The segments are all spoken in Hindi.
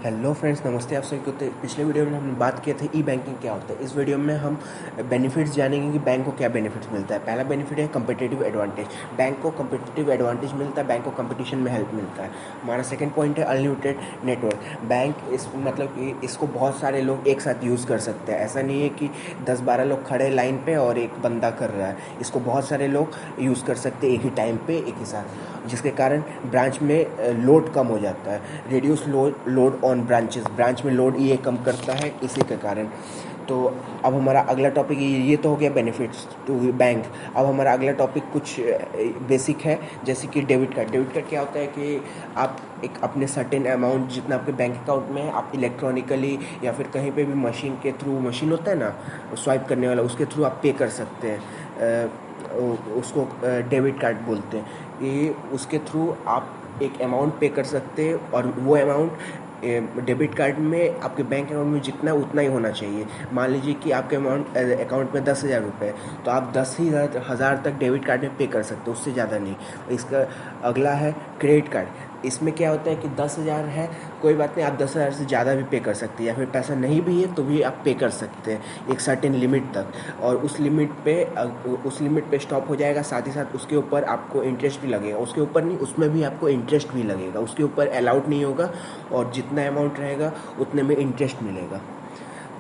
हेलो फ्रेंड्स, नमस्ते। आप सभी को। पिछले वीडियो में हमने बात किए थे ई बैंकिंग क्या होता है। इस वीडियो में हम बेनिफिट्स जानेंगे कि बैंक को क्या बेनिफिट्स मिलता है। पहला बेनिफिट है कम्पिटिटिव एडवांटेज। बैंक को कम्पिटिटिव एडवांटेज मिलता है, बैंक को कंपटीशन में हेल्प मिलता है। हमारा सेकंड पॉइंट है अनलिमिटेड नेटवर्क। बैंक इस मतलब कि इसको बहुत सारे लोग एक साथ यूज़ कर सकते हैं। ऐसा नहीं है कि 10-12 लोग खड़े लाइन पे और एक बंदा कर रहा है। इसको बहुत सारे लोग यूज़ कर सकते हैं एक ही टाइम पे, एक ही साथ, जिसके कारण ब्रांच में लोड कम हो जाता है। Reduce load on branches. Branch में लोड ये कम करता है इसी के कारण। तो अब हमारा अगला टॉपिक ये तो हो गया बेनिफिट्स टू बैंक। अब हमारा अगला टॉपिक कुछ बेसिक है, जैसे कि डेबिट कार्ड। डेबिट कार्ड क्या होता है कि आप एक अपने सर्टेन अमाउंट जितना आपके बैंक अकाउंट में है, आप इलेक्ट्रॉनिकली या फिर कहीं पे भी मशीन के थ्रू, मशीन होता है ना स्वाइप करने वाला, उसके थ्रू आप पे कर सकते हैं। उसको डेबिट कार्ड बोलते हैं। ये उसके थ्रू आप एक अमाउंट पे कर सकते हैं और वो अमाउंट डेबिट कार्ड में आपके बैंक अकाउंट में जितना उतना ही होना चाहिए। मान लीजिए कि आपके अकाउंट में 10,000 रुपये है, तो आप 10,000 तक डेबिट कार्ड में पे कर सकते हो, उससे ज़्यादा नहीं। इसका अगला है क्रेडिट कार्ड। इसमें क्या होता है कि 10,000 है, कोई बात नहीं, आप 10,000 से ज़्यादा भी पे कर सकते हैं, या फिर पैसा नहीं भी है तो भी आप पे कर सकते हैं एक सर्टेन लिमिट तक। और उस लिमिट पे स्टॉप हो जाएगा। साथ ही साथ उसके ऊपर आपको इंटरेस्ट भी लगेगा। उसके ऊपर नहीं, उसमें भी आपको इंटरेस्ट भी लगेगा। उसके ऊपर अलाउड नहीं होगा और जितना अमाउंट रहेगा उतने में इंटरेस्ट मिलेगा।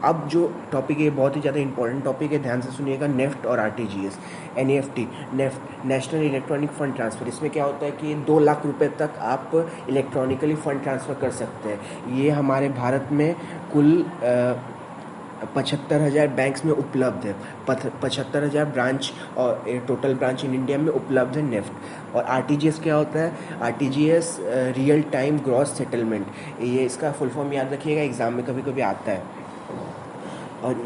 अब जो टॉपिक है बहुत ही ज़्यादा इंपॉर्टेंट टॉपिक है, ध्यान से सुनिएगा। नेफ्ट और RTGS. NEFT, NEFT national electronic fund transfer. इसमें क्या होता है कि 2 लाख रुपए तक आप इलेक्ट्रॉनिकली फ़ंड ट्रांसफ़र कर सकते हैं। ये हमारे भारत में कुल 75,000 बैंक्स में उपलब्ध है। 75,000 ब्रांच और टोटल ब्रांच इन इंडिया में उपलब्ध है नेफ्ट। और आरटीजीएस क्या होता है? RTGS real time gross settlement. ये इसका फुल फॉर्म याद रखिएगा, एग्जाम में कभी कभी आता है। और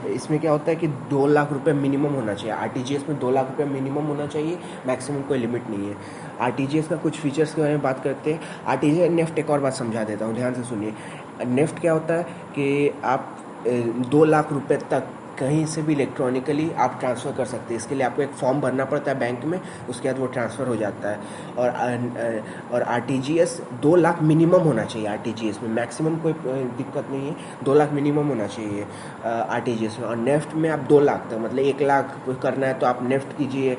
इसमें क्या होता है कि 2 लाख रुपए मिनिमम होना चाहिए। आरटीजीएस में 2 लाख रुपए मिनिमम होना चाहिए, मैक्सिमम कोई लिमिट नहीं है। आरटीजीएस का कुछ फीचर्स के बारे में बात करते हैं। आरटीजीएस नेफ्ट एक और बात समझा देता हूँ, ध्यान से सुनिए। नेफ्ट क्या होता है कि आप 2 लाख रुपए तक कहीं से भी इलेक्ट्रॉनिकली आप ट्रांसफ़र कर सकते हैं। इसके लिए आपको एक फॉर्म भरना पड़ता है बैंक में, उसके बाद वो ट्रांसफ़र हो जाता है। और आरटीजीएस 2 लाख मिनिमम होना चाहिए। आरटीजीएस में मैक्सिमम कोई दिक्कत नहीं है, 2 लाख मिनिमम होना चाहिए आरटीजीएस में। और नेफ्ट में आप 2 लाख तक, मतलब 1 लाख करना है तो आप नेफ्ट कीजिए,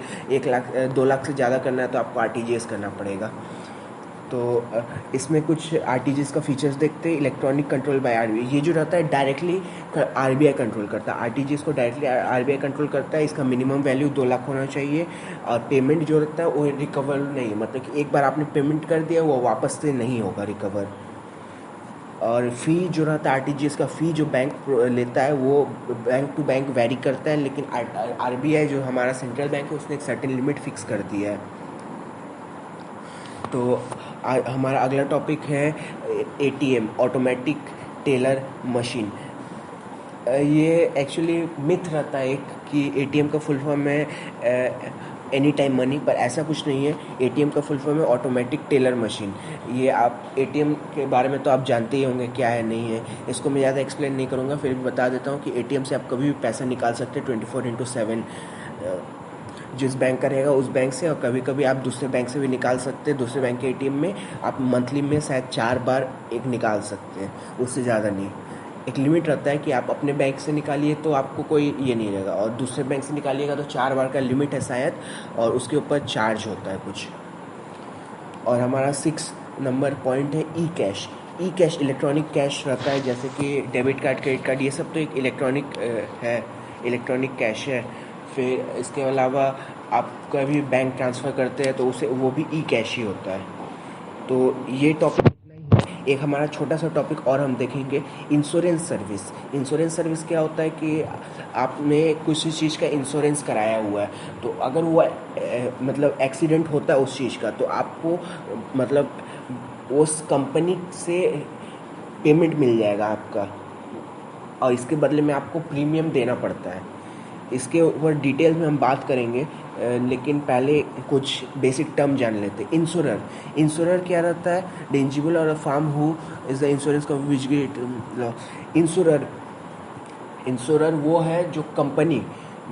2 लाख से ज़्यादा करना है तो आपको आरटीजीएस करना पड़ेगा। तो इसमें कुछ आरटीजीएस का फीचर्स देखते हैं। Electronic control by RBI. ये जो रहता है डायरेक्टली आरबीआई कंट्रोल करता है। आरटीजीएस को डायरेक्टली आरबीआई कंट्रोल करता है। इसका मिनिमम वैल्यू 2 लाख होना चाहिए। और पेमेंट जो रहता है वो रिकवर नहीं है, मतलब कि एक बार आपने पेमेंट कर दिया वो वापस से नहीं होगा रिकवर। और फ़ी जो रहता है आरटीजीएस का फ़ी जो बैंक लेता है वो बैंक टू बैंक वेरी करता है, लेकिन आरबीआई जो हमारा सेंट्रल बैंक है उसने एक सर्टेन लिमिट फिक्स कर दिया है। तो हमारा अगला टॉपिक है एटीएम, ऑटोमेटिक टेलर मशीन। ये एक्चुअली मिथ रहता है एक कि एटीएम का फुल फॉर्म है एनी टाइम मनी, पर ऐसा कुछ नहीं है। एटीएम का फुल फॉर्म है ऑटोमेटिक टेलर मशीन। ये आप एटीएम के बारे में तो आप जानते ही होंगे क्या है नहीं है, इसको मैं ज़्यादा एक्सप्लेन नहीं करूँगा, फिर भी बता देता हूँ कि एटीएम से आप कभी भी पैसा निकाल सकते हैं 24/7। जिस बैंक का रहेगा उस बैंक से, और कभी कभी आप दूसरे बैंक से भी निकाल सकते हैं। दूसरे बैंक के एटीएम में आप मंथली में शायद 4 बार एक निकाल सकते हैं, उससे ज़्यादा नहीं। एक लिमिट रहता है कि आप अपने बैंक से निकालिए तो आपको कोई ये नहीं रहेगा, और दूसरे बैंक से निकालिएगा तो 4 बार का लिमिट है शायद, और उसके ऊपर चार्ज होता है कुछ। और हमारा 6 नंबर पॉइंट है ई कैश। ई कैश इलेक्ट्रॉनिक कैश रहता है, जैसे कि डेबिट कार्ड, क्रेडिट कार्ड, ये सब तो एक इलेक्ट्रॉनिक है, इलेक्ट्रॉनिक कैश है। फिर इसके अलावा आप कभी बैंक ट्रांसफ़र करते हैं तो उसे वो भी ई कैश ही होता है। तो ये टॉपिक इतना ही है। एक हमारा छोटा सा टॉपिक और हम देखेंगे, इंश्योरेंस सर्विस। इंश्योरेंस सर्विस क्या होता है कि आपने किसी चीज़ का इंश्योरेंस कराया हुआ है, तो अगर वो मतलब एक्सीडेंट होता है उस चीज़ का, तो आपको मतलब उस कंपनी से पेमेंट मिल जाएगा आपका, और इसके बदले में आपको प्रीमियम देना पड़ता है। इसके ऊपर डिटेल में हम बात करेंगे, लेकिन पहले कुछ बेसिक टर्म जान लेते हैं। इंश्योरर, इंश्योरर क्या रहता है? द इंडिविजुअल और a firm who is the insurance coverage law. Insurer, insurer वो है जो कंपनी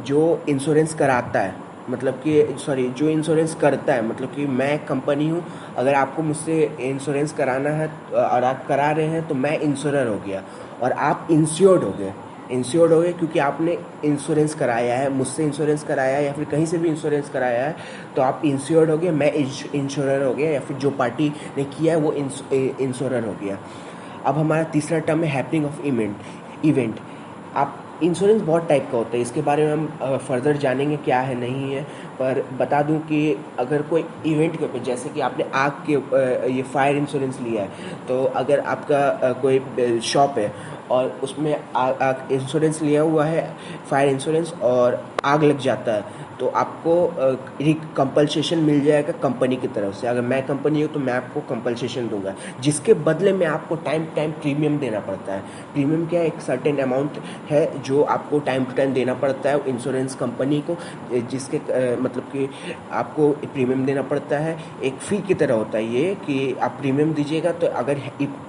जो इंश्योरेंस कराता है, मतलब कि सॉरी, जो इंश्योरेंस करता है, मतलब कि मैं कंपनी हूँ, अगर आपको मुझसे इंश्योरेंस कराना है और आप करा रहे हैं तो मैं इंश्योरर हो गया और आप इंश्योर्ड हो गए। इंश्योर्ड हो गए क्योंकि आपने इंश्योरेंस कराया है, मुझसे इंश्योरेंस कराया है या फिर कहीं से भी इंश्योरेंस कराया है, तो आप इंश्योर्ड हो गए, मैं इंश्योरर हो गया, या फिर जो पार्टी ने किया है वो इंश्योरर हो गया। अब हमारा तीसरा टर्म है हैपनिंग ऑफ इवेंट। आप इंश्योरेंस बहुत टाइप का होता है, इसके बारे में हम फर्दर जानेंगे क्या है नहीं है, पर बता दूं कि अगर कोई इवेंट के ऊपर, जैसे कि आपने आग के ये फायर इंश्योरेंस लिया है, तो अगर आपका कोई शॉप है और उसमें आग इंश्योरेंस लिया हुआ है, फायर इंश्योरेंस, और आग लग जाता है, तो आपको कंपलसेशन मिल जाएगा कंपनी की तरफ से। अगर मैं कंपनी हूँ तो मैं आपको कंपलसेशन दूंगा, जिसके बदले में आपको टाइम टू टाइम प्रीमियम देना पड़ता है। प्रीमियम क्या है? एक सर्टेन अमाउंट है जो आपको टाइम टू टाइम देना पड़ता है इंश्योरेंस कंपनी को, जिसके मतलब कि आपको प्रीमियम देना पड़ता है। एक फ़ी की तरह होता है ये कि आप प्रीमियम दीजिएगा, तो अगर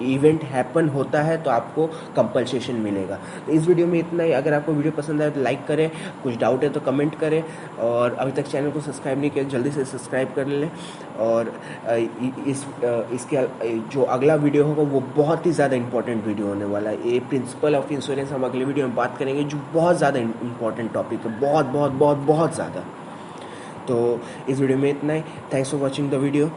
इवेंट हैपन होता है तो आपको कंपलसेशन मिलेगा। तो इस वीडियो में इतना ही। अगर आपको वीडियो पसंद आए तो लाइक करें, कुछ डाउट है तो कमेंट करें, और अभी तक चैनल को सब्सक्राइब नहीं किया जल्दी से सब्सक्राइब कर लें। और इसके जो अगला वीडियो होगा वो बहुत ही ज़्यादा इंपॉर्टेंट वीडियो होने वाला है। ये प्रिंसिपल ऑफ इंश्योरेंस हम अगले वीडियो में बात करेंगे, जो बहुत ज़्यादा इंपॉर्टेंट टॉपिक है, बहुत बहुत बहुत बहुत ज़्यादा। तो इस वीडियो में इतना ही। Thanks for watching the video.